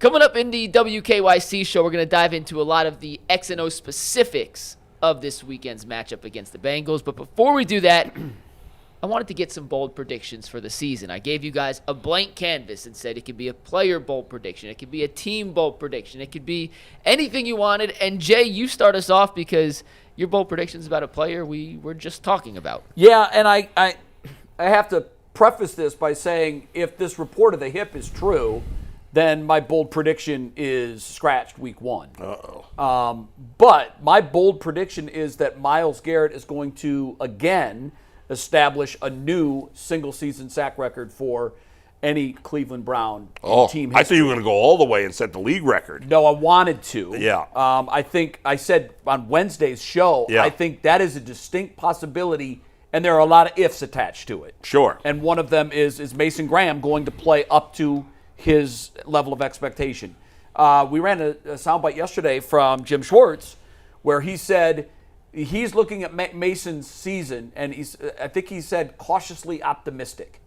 Coming up in the WKYC show, we're going to dive into a lot of the X and O specifics of this weekend's matchup against the Bengals. But before we do that, I wanted to get some bold predictions for the season. I gave you guys a blank canvas and said it could be a player bold prediction. It could be a team bold prediction. It could be anything you wanted. And Jay, you start us off because your bold predictions about a player we were just talking about. Yeah, and I have to preface this by saying if this report of the hip is true, then my bold prediction is scratched week 1. Uh-oh. But my bold prediction is that Myles Garrett is going to, again, establish a new single-season sack record for any Cleveland Brown team history. I thought you were going to go all the way and set the league record. No, I wanted to. Yeah. I think I said on Wednesday's show, Yeah. I think that is a distinct possibility, and there are a lot of ifs attached to it. Sure. And one of them is Mason Graham going to play up to his level of expectation. We ran a soundbite yesterday from Jim Schwartz where he said he's looking at Mason's season, and I think he said cautiously optimistic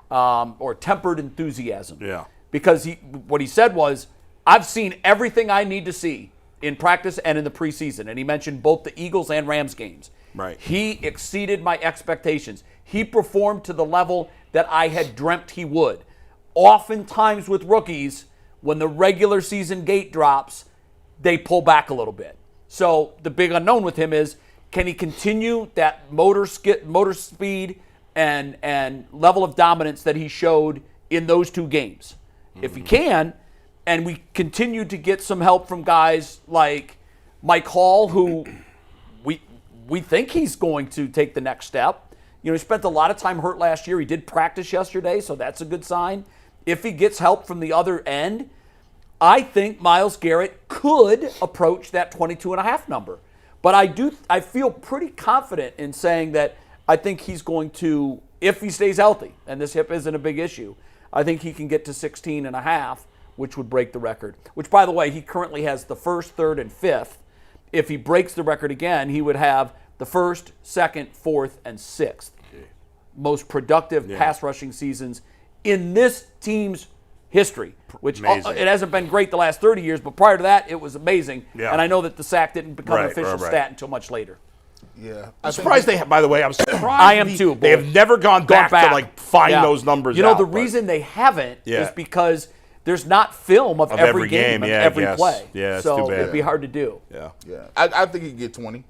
or tempered enthusiasm. Yeah. Because what he said was, I've seen everything I need to see in practice and in the preseason. And he mentioned both the Eagles and Rams games. Right. He exceeded my expectations. He performed to the level that I had dreamt he would. Oftentimes with rookies, when the regular season gate drops, they pull back a little bit. So the big unknown with him is, can he continue that motor speed and level of dominance that he showed in those 2 games? Mm-hmm. If he can, and we continue to get some help from guys like Mike Hall, who we think he's going to take the next step. You know, he spent a lot of time hurt last year. He did practice yesterday, so that's a good sign. If he gets help from the other end, I think Myles Garrett could approach that 22.5 number. But I feel pretty confident in saying that I think he's going to, if he stays healthy, and this hip isn't a big issue, I think he can get to 16.5, which would break the record. Which, by the way, he currently has the 1st, 3rd, and 5th. If he breaks the record again, he would have the 1st, 2nd, 4th, and 6th most productive pass rushing seasons in this team's history, which it hasn't been great the last 30 years, but prior to that, it was amazing. Yeah. And I know that the sack didn't become an official stat until much later. Yeah. I'm surprised by the way, I'm surprised. I am too. They have never gone back to find those numbers You know, out, the reason they haven't is because there's not film of every game and every play. Yeah, so too bad. it'd be hard to do. Yeah. I think he can get 20.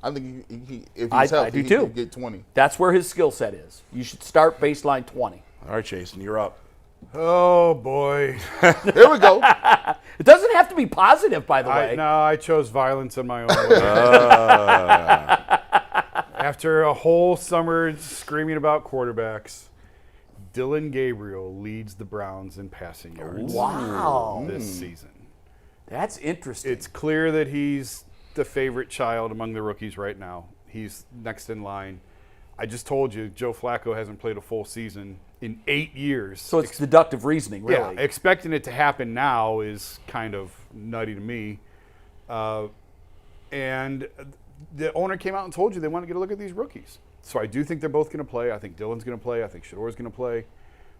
I think if he's healthy, he can get 20. That's where his skill set is. You should start baseline 20. All right, Jason, you're up. Oh, boy. Here we go. It doesn't have to be positive, by the way. No, I chose violence in my own way. After a whole summer screaming about quarterbacks, Dillon Gabriel leads the Browns in passing yards this season. That's interesting. It's clear that he's the favorite child among the rookies right now. He's next in line. I just told you, Joe Flacco hasn't played a full season in 8 years. So it's deductive reasoning, really. Yeah, expecting it to happen now is kind of nutty to me. And the owner came out and told you they want to get a look at these rookies. So I do think they're both going to play. I think Dillon's going to play. I think Shedeur's going to play.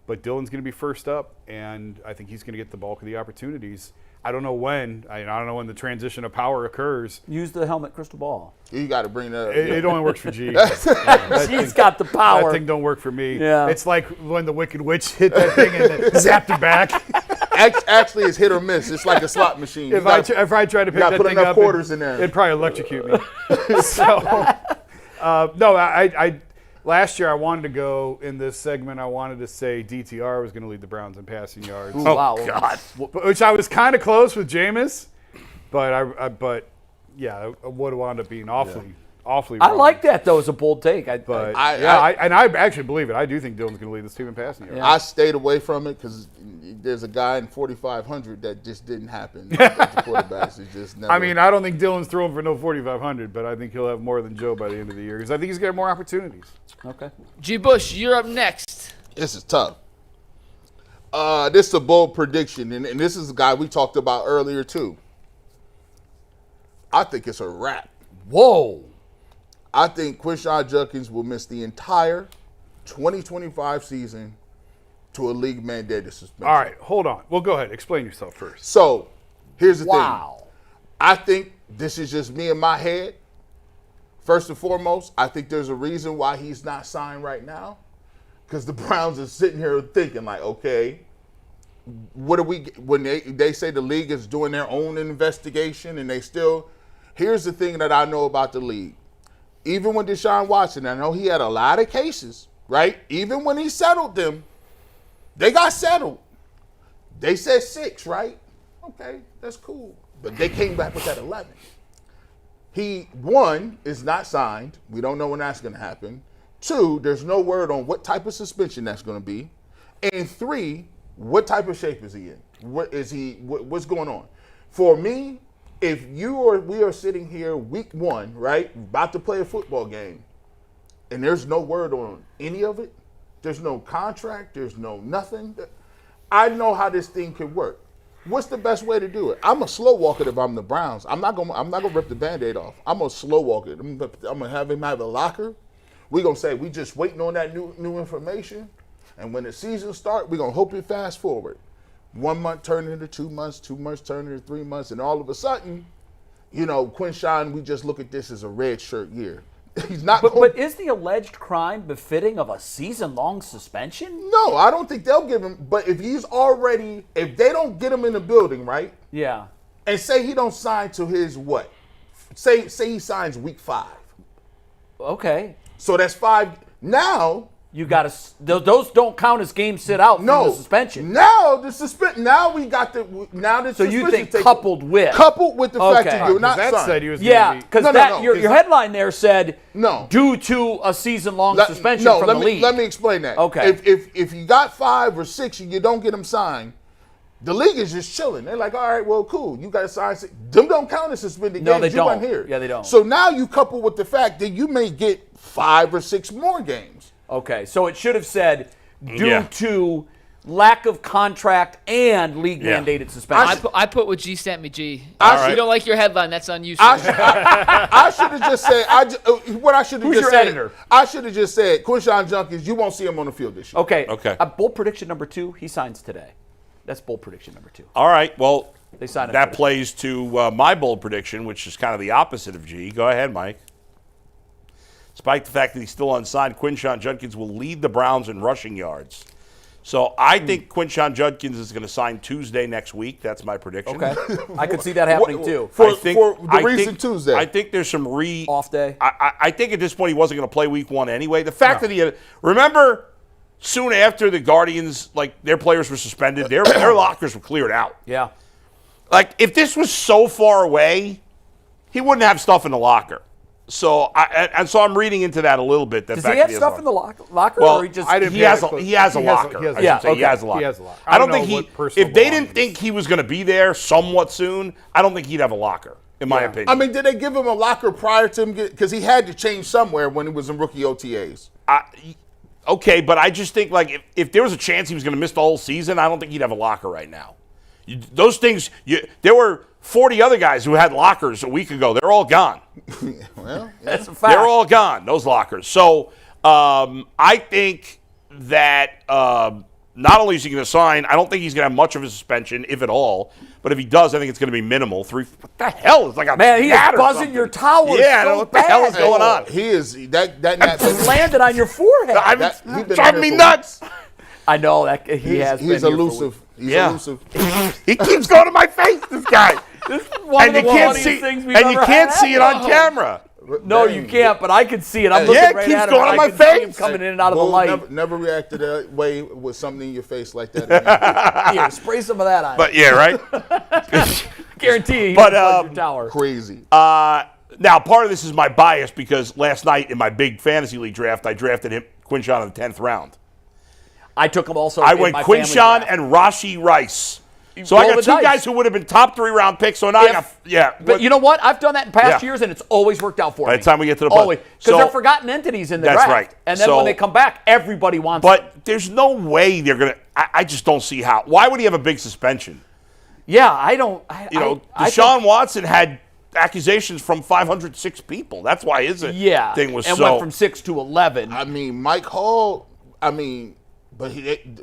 But Dillon's going to be first up, and I think he's going to get the bulk of the opportunities. I don't know when. I don't know when the transition of power occurs. Use the helmet crystal ball. You got to bring that up. It only works for G. G's got the power. That thing don't work for me. Yeah. It's like when the Wicked Witch hit that thing and then zapped it back. Actually, it's hit or miss. It's like a slot machine. If I try to pick that put thing enough up, quarters in there. It'd probably electrocute me. No, last year I wanted to go in this segment. I wanted to say DTR was going to lead the Browns in passing yards. Ooh, wow. God. Which I was kind of close with Jameis, but I would have wound up being awfully wrong. I like that, though, as a bold take. I actually believe it. I do think Dillon's going to lead this team in passing yards. Yeah. I stayed away from it because there's a guy in 4,500 that just didn't happen. The quarterbacks is just never. I mean, I don't think Dillon's throwing for no 4,500, but I think he'll have more than Joe by the end of the year because I think he's going to have more opportunities. Okay. G. Bush, you're up next. This is tough. This is a bold prediction, and this is a guy we talked about earlier, too. I think it's a wrap. Whoa. I think Quinshon Judkins will miss the entire 2025 season to a league mandated suspension. All right, hold on. Well, go ahead. Explain yourself first. So here's the Wow. thing. I think this is just me in my head. First and foremost, I think there's a reason why he's not signed right now. Because the Browns are sitting here thinking like, okay, what do we – when they say the league is doing their own investigation and they still – here's the thing that I know about the league. Even when Deshaun Watson, I know he had a lot of cases, right? Even when he settled them, they got settled. They said 6, right? Okay, that's cool. But they came back with that 11. He, 1, is not signed. We don't know when that's going to happen. 2, there's no word on what type of suspension that's going to be. And 3, what type of shape is he in? What's going on? For me, if we are sitting here week 1, right, about to play a football game, and there's no word on any of it, there's no contract, there's no nothing, I know how this thing can work. What's the best way to do it? I'm a slow walk it if I'm the Browns. I'm not gonna rip the Band-Aid off. I'm gonna slow walk it. I'm gonna have him have a locker. We're gonna say we just waiting on that new information. And when the season starts, we're gonna hope it fast forward. 1 month turning into 2 months, 2 months turning into 3 months, and all of a sudden, Quinshon, we just look at this as a red shirt year. He's not. But is the alleged crime befitting of a season-long suspension? No, I don't think they'll give him. But if they don't get him in the building, right? Yeah. And say he don't sign to his what? Say he signs week 5. Okay. So that's 5. Now You got to. Those don't count as games sit out from the suspension. Now the suspension. Now we got the. Now the So suspension. you think coupled with the fact that you're not that signed. said he was Yeah, because No. your headline there said No. due to a season-long suspension from the league. Let me explain that. Okay. If you got 5 or 6 and you don't get them signed, the league is just chilling. They're like, all right, well, cool. You got to sign. Them don't count as suspended No, games. they You don't. weren't here. Yeah, they don't. So now you couple with the fact that you may get 5 or 6 more games. Okay, so it should have said due Yeah. to lack of contract and league-mandated suspension. I put what G sent me, G. All You don't like your headline, that's on you, sir. I should have just said. What I should have Who's just your said. editor? I should have just said, Quinshon Judkins. You won't see him on the field this year. Okay. Okay. Bold prediction number 2, he signs today. That's bold prediction number 2. All right. Well, They signed it that today. plays to my bold prediction, which is kind of the opposite of G. Go ahead, Mike. Despite the fact that he's still unsigned, Quinshon Judkins will lead the Browns in rushing yards. So I think Quinshon Judkins is going to sign Tuesday next week. That's my prediction. Okay. I could see that happening too. For the reason Tuesday. I think there's some Off day. I think at this point he wasn't going to play week 1 anyway. The fact that he remember soon after the Guardians, like their players were suspended, their lockers were cleared out. Yeah. Like if this was so far away, he wouldn't have stuff in the locker. So so I'm reading into that a little bit. Does he have stuff in the locker? Well, or he just he has a locker. He has a I should say he has a locker. He has a locker. I don't know think what he. personal If they didn't belongings. think he was going to be there somewhat soon, I don't think he'd have a locker. In my opinion. I mean, did they give him a locker prior to him? Because he had to change somewhere when he was in rookie OTAs. Okay, but I just think like if there was a chance he was going to miss the whole season, I don't think he'd have a locker right now. Those things. There were 40 other guys who had lockers a week ago. They're all gone. Well, That's a fact. They're all gone, those lockers. So I think that not only is he going to sign, I don't think he's going to have much of a suspension, if at all. But if he does, I think it's going to be minimal. What the hell? It's like a Man, he is gnat or buzzing something. your towers. Yeah, so what the hell is bad. going on? he is that gnat. Landed on your forehead. I'm he been driving in me there for nuts. I know that he has. He's been here for elusive. He's Yeah. elusive. He keeps going to my face, this guy. One And of you the can't funniest see, things we've and you ever can't had. see it on camera. No, you can't. But I can see it. I'm Yeah, looking it right keeps at him. going on I my can see him face. coming in and out of the Bull light. never reacted that way with something in your face like that. Again. Here, spray some of that on. But yeah, right? guarantee you, But, your tower. Crazy. Now, part of this is my bias because last night in my big fantasy league draft, I drafted him Quinshon in the 10th round. I took him also. I in went my family Quinshon draft. and Rashi Rice. So I roll got the two dice. guys who would have been top 3-round picks. So now I got, But you know what? I've done that in past Yeah. years, and it's always worked out for me. By the time we get to the always, because so- they're forgotten entities in the That's draft. right. And then So- when they come back, everybody wants them. But there's no way they're going to. I just don't see how. Why would he have a big suspension? Yeah, I don't. Deshaun Watson had accusations from 506 people. That's why his thing was and so. went from 6 to 11. I mean, Mike Hall. I mean, But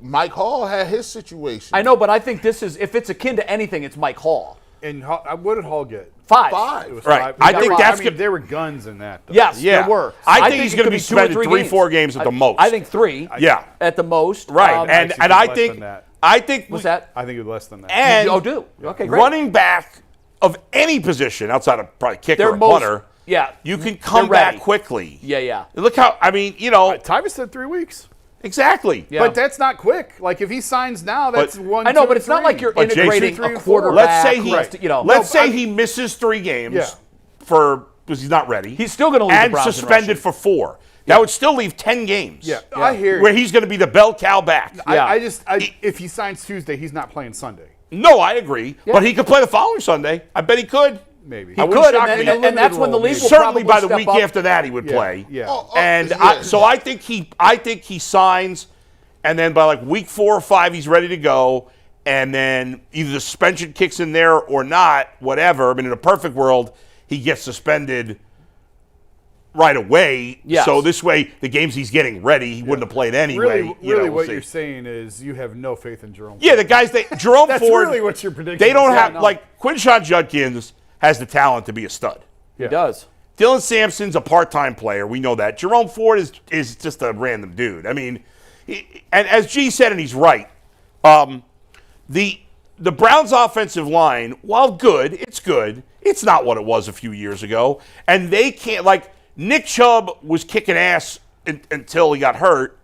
Mike Hall had his situation. I know, but I think this is, if it's akin to anything, it's Mike Hall. And what did Hall get? 5. It was Right. 5. I think that's I mean, there were guns in that. Though. Yes, Yeah. there were. I think he's it going to could be 2 or suspended 3 4 games at the most. I think 3. Yeah. At the most. Right. and actually I less think than that. I think What's that? I think it was less than that. And Okay, great. running back of any position outside of probably kicker They're or most- punter, Yeah. you can come They're ready. back quickly. Yeah. Look how Tyvus said 3 weeks. exactly. Yeah. But that's not quick. Like if he signs now, that's But- 1. I know, 2, but it's not 3. like you're But Jason, integrating 3 a and 4. quarterback. Let's say he who has to, let's say he misses 3 games Yeah. because he's not ready. He's still gonna lead the and Browns in suspended for 4. That would still leave 10 games. Yeah, I hear Where you. he's going to be the bell cow back. Yeah. If he signs Tuesday, he's not playing Sunday. No, I agree. But he could play the following Sunday. I bet he could. Maybe. I wouldn't could, shock and, me. and that's when the league will Certainly probably by the step week up. after that he would play. Yeah. And yeah. so I think he signs, and then by like week 4 or 5 he's ready to go, and then either the suspension kicks in there or not, whatever. I mean, in a perfect world, he gets suspended right away. Yes. So this way, the games he's getting ready, he wouldn't have played anyway. Really, we'll what see. you're saying is you have no faith in Jerome. Yeah, the guys Jerome That's Ford. really what your prediction They don't is. have Yeah, no. like Quinshon Judkins has the talent to be a stud. He does. Dylan Sampson's a part-time player. We know that. Jerome Ford is just a random dude. I mean, and as G said, and he's right, the Browns' offensive line, while good, it's not what it was a few years ago. And they can't, like, Nick Chubb was kicking ass until he got hurt.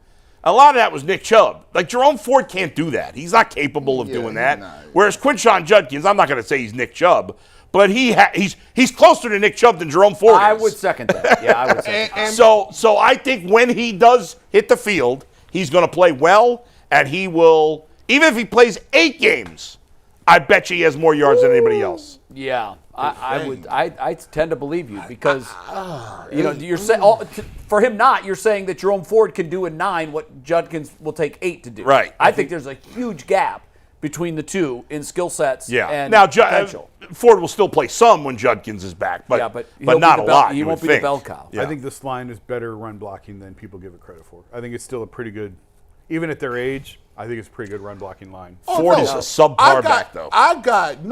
A lot of that was Nick Chubb. Like, Jerome Ford can't do that. He's not capable of doing that. Whereas Quinshon Judkins, I'm not going to say he's Nick Chubb, but he's closer to Nick Chubb than Jerome Ford is. I would second that. Yeah, I would second that. So I think when he does hit the field, he's going to play well, and he will, even if he plays 8 games, I bet you he has more yards than anybody else. Yeah, I tend to believe you because you're saying for him you're saying that Jerome Ford can do in 9 what Judkins will take 8 to do. Right. I think there's a huge gap between the two in skill sets. Yeah. And Now potential. Ford will still play some when Judkins is back, but he'll be not the a bell- lot. He you won't would be think. the bell cow. Yeah. I think this line is better run blocking than people give it credit for. I think it's still a pretty good, even at their age, I think it's a pretty good run blocking line. Ford is a subpar back, though. I got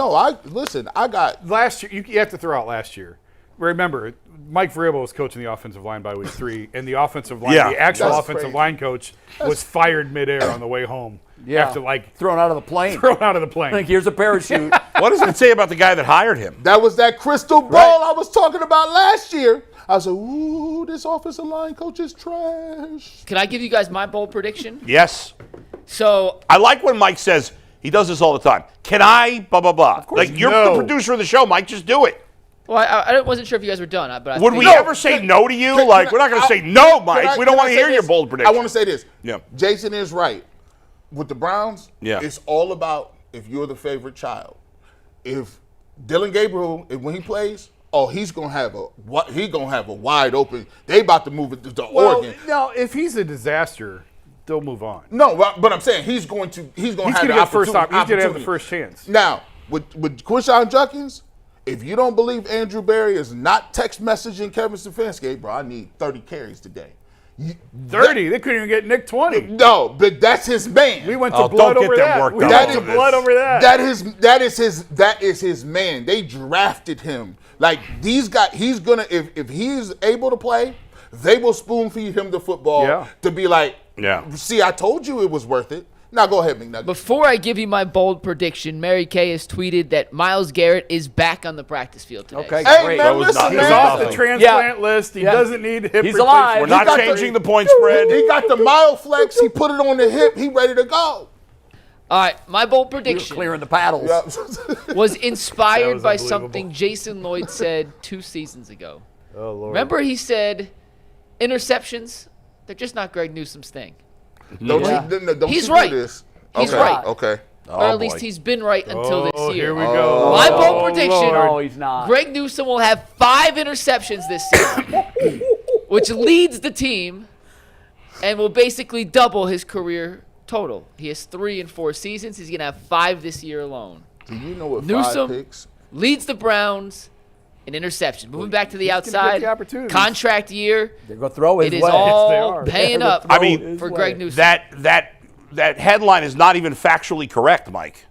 Last year, you have to throw out last year. Remember, Mike Vrabel was coaching the offensive line by week 3, and the offensive line, Yeah. the actual That's offensive crazy. line coach was fired midair on the way home. Yeah. After thrown out of the plane. thrown out of the plane. Like, here's a parachute. What does it say about the guy that hired him? that was that crystal ball I was talking about last year. I was like, ooh, this offensive line coach is trash. Can I give you guys my bold prediction? Yes. So I like when Mike says, he does this all the time. Can I, blah, blah, blah. Like, you're no. the producer of the show, Mike, just do it. well, I wasn't sure if you guys were done, but I Would think- we ever say no to you? We're not going to say no, Mike. We don't want to hear your bold prediction. I want to say this. Yeah. Jason is right. With the Browns, Yeah. it's all about if you're the favorite child. If Dillon Gabriel, when he plays, he's gonna have a wide open. They about to move it to Oregon. no, if he's a disaster, they'll move on. No, but I'm saying he's going to have He's the going to get first opportunity. He's going to have the first chance. Now, with Quinshon Judkins, if you don't believe Andrew Berry is not text messaging Kevin Stefanski, bro, I need 30 carries today. 30. They couldn't even get Nick 20. No, but that's his man. We went to Oh, blood don't over get them that. worked We up went over to this. blood over that. That is his man. They drafted him. Like these guys, he's gonna if he's able to play, they will spoon feed him the football to be like, see, I told you it was worth it. Now go ahead, McNugget. Before I give you my bold prediction, Mary Kay has tweeted that Myles Garrett is back on the practice field today. Okay, Hey, great. man, was listen, not- He's He's man. off the transplant list. He doesn't need hip He's replacement. alive. We're not got the- changing the point spread. He got the Myoflex. He put it on the hip. He ready to go. All right, my bold We were prediction clearing the paddles. was That inspired was by unbelievable. something Jason Lloyd said 2 seasons ago. Oh, Lord. Remember he said interceptions, they're just not Greg Newsome's thing. Don't He's you right. do this. He's okay. right. Okay. Or at least he's been right until this year. Here we go. My bold prediction, No, he's not. Greg Newsome will have 5 interceptions this season, which leads the team and will basically double his career total. He has 3 in 4 seasons. He's going to have 5 this year alone. Do you know what Newsome 5 picks? leads the Browns in interception. Moving back to the gonna outside, get the opportunities. contract year, They're going to throw his it is way. all Yes, they are. paying up I mean, for Greg Newsome. that that headline is not even factually correct, Mike.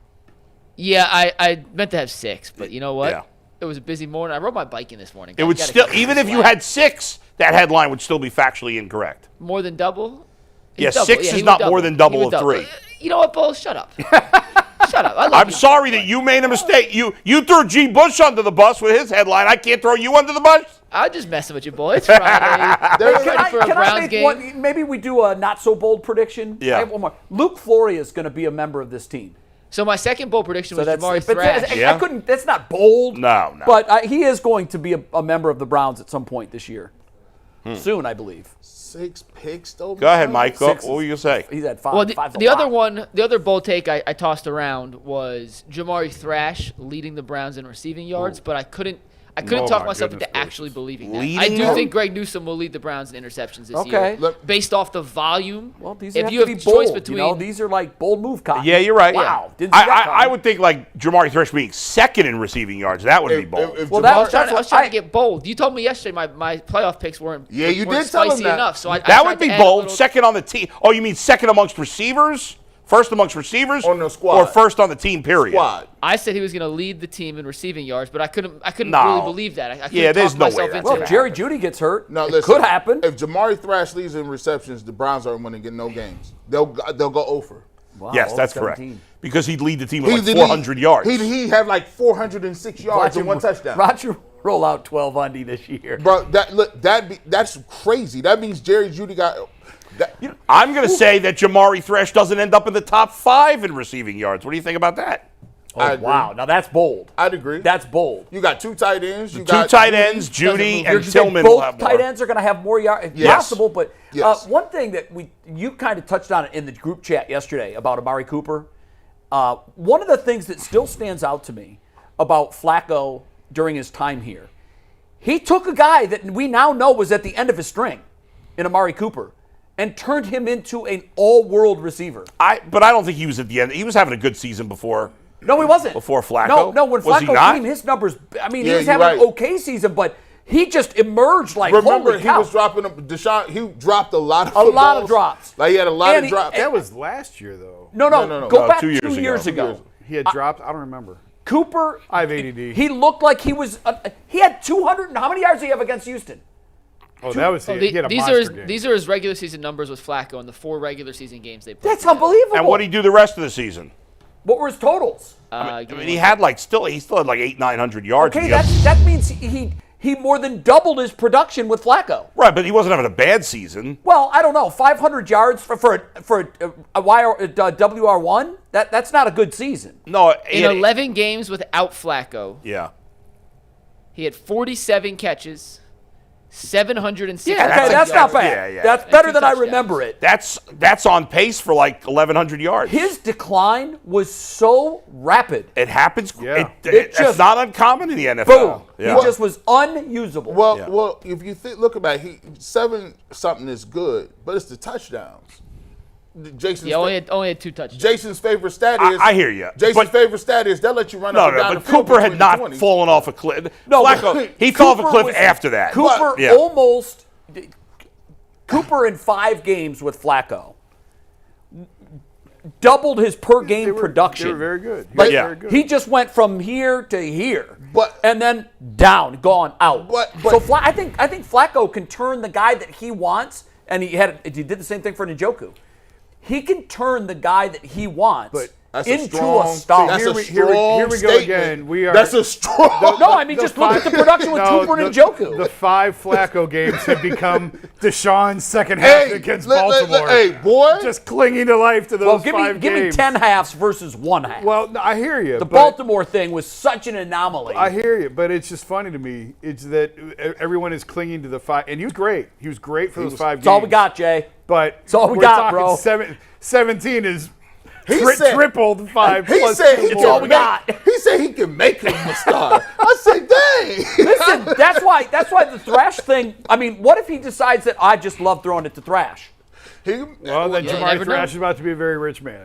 Yeah, I meant to have 6, but you know what? Yeah. It was a busy morning. I rode my bike in this morning. It would still, even if you had 6, that headline would still be factually incorrect. more than double. Yeah, Double. 6 he is would not double. more than He double would of 3. You know what, Bull? Shut up. Shut up. I love I'm you. sorry that you made a mistake. You threw G. Bush under the bus with his headline. I can't throw you under the bus. I'm just messing with you, Bull. It's Friday. We're ready for a Browns game. Maybe we do a not so bold prediction? Yeah. I have one more. Luke Floria is going to be a member of this team. So my second bold prediction was Jamari but Thrash. Yeah. I couldn't. That's not bold. No. But he is going to be a member of the Browns at some point this year. Soon, I believe. 6 picks, though. Go ahead, Mike. What Six were you going to say? He's at 5. Well, Five's a the other lot. one, the other bold take I tossed around was Jamari Thrash leading the Browns in receiving yards, but I couldn't Oh, talk my myself goodness into actually believing that. I Leading do them? think Greg Newsome will lead the Browns in interceptions this Okay. year, Look- based off the volume. Well, these if have you to have be choice bold. between, These are like bold move cotton. Yeah, you're right. Wow. Didn't see that I coming. would think like Jamari Thrash being second in receiving yards. That would be bold. Well, I was that's trying, what to get bold. You told me yesterday my playoff picks weren't Yeah, you weren't did tell him spicy that. enough. So I that tried would be to add a bold. little- Second on the team. Oh, you mean second amongst receivers? First amongst receivers? On the squad. Or first on the team, period? Squad. I said he was going to lead the team in receiving yards, but I couldn't No. really believe that. I couldn't Yeah, there's talk no way myself that's into Well, it. if Jerry Jeudy gets hurt, No, it listen. could happen. If Jamari Thrash leads in receptions, the Browns aren't going to get no games. They'll go over. Wow, Yes, all that's 17. correct. Because he'd lead the team with like He- 400 yards. He had like 406 yards and 1 touchdown. Roger roll out 12 undie this year. Bro, that's crazy. That means Jerry Jeudy got. I'm going to say that Jamari Thrash doesn't end up in the top 5 in receiving yards. What do you think about that? I agree. Wow, now that's bold. I'd agree. That's bold. You got 2 tight ends. You Two got tight ends, Judy move. and You're just saying Tillman will have both more. tight ends are going to have more yards. Yes. Possible, but Yes. one thing that you kind of touched on in the group chat yesterday about Amari Cooper. One of the things that still stands out to me about Flacco during his time here, he took a guy that we now know was at the end of his string in Amari Cooper and turned him into an all-world receiver. But I don't think he was at the end. He was having a good season before. No, he wasn't. Before Flacco? No, when Was he Flacco not? came, his numbers, I mean, Yeah, he was you're having an right. okay season, but he just emerged like, Remember, holy he cow. was dropping up. Deshaun, he dropped a lot of A lot of footballs. drops. Like he had a lot And of he- drops. That was last year, though. No, No. go No, back 2 2 years years ago. ago. He had dropped. I don't remember. Cooper, I have ADD. he looked like he was, he had 200, and how many yards did he have against Houston? Oh, that was Oh, he had a these monster are his, game. these are his regular season numbers with Flacco in the 4 regular season games they played. That's together. unbelievable. And what did he do the rest of the season? What were his totals? I mean, he had like he still had like 800-900 yards. Okay, in the that means he more than doubled his production with Flacco. right, but he wasn't having a bad season. Well, I don't know, 500 yards for a WR1. That's not a good season. No, In 11 games without Flacco, Yeah. he had 47 catches, 760 Yeah, Okay, that's not yards. bad. Yeah. That's And better 2 than I touchdowns. remember it. That's on pace for like 1,100 yards. His decline was so rapid. It happens. Yeah. It's just- not uncommon in the NFL. Boom. Yeah. He just was unusable. Well, if you look about it, 7 something is good, but it's the touchdowns. Jason's, He only had 2 touchdowns. Jason's favorite stat I- is. I hear ya. Jason's But- favorite stat is they'll let you run No, up and no, down but the field Cooper had between the not 20s. fallen off a cliff. No, Flacco, but he fell off a Cooper cliff was- after that. Cooper Yeah. almost. Cooper in 5 games with Flacco doubled his per game production. They were very good. Like, Yeah. Very good. he just went from here to here, But- and then down, gone out. But- so I think Flacco can turn the guy that he wants, and he did the same thing for Njoku. He can turn the guy that he wants But That's into a strong. star. That's Here a we- strong here we go statement. again. We are- That's a strong. No, I mean just look at the production with Cooper and Njoku. The 5 Flacco games have become Deshaun's second half against Baltimore. Hey, boy. Just clinging to life to those Well, 5 give me games. 10 halves versus 1 half. Well, no, I hear you. the but Baltimore thing was such an anomaly. I hear you, but it's just funny to me. It's that everyone is clinging to the 5, and he was great. He was great for those 5 games. That's all we got, Jay. But That's all we we're got, talking bro. 17 is He said- tripled 5 He plus said 2 he It's more. all we got. He said he can make him a star. I said, dang. Listen, that's why the Thrash thing. I mean, what if he decides that I just love throwing it to Thrash? Well, then you Jamari never know. Thrash is about to be a very rich man.